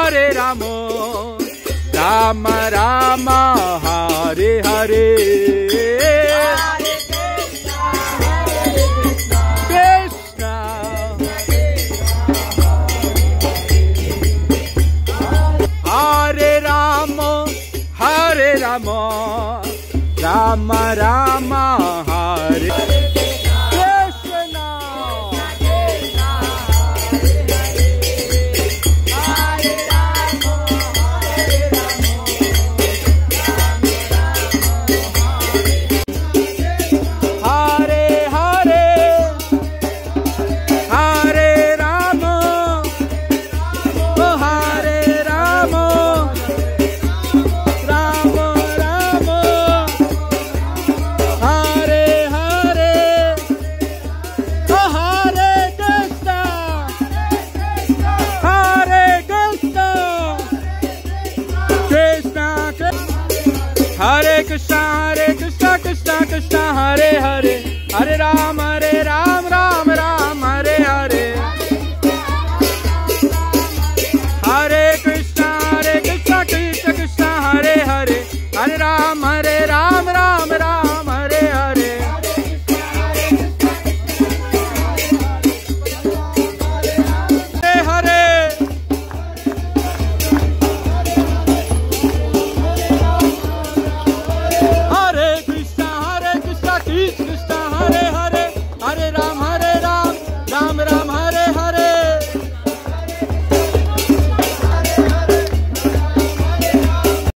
Hare Rama, Rama Rama, Hare Hare. Hare Rama, Rama Rama, Hare Krishna. Hare Hare, Hare Rama, oh Hare Rama. Hare Krishna, Krishna Krishna, Hare Hare, Hare Rama,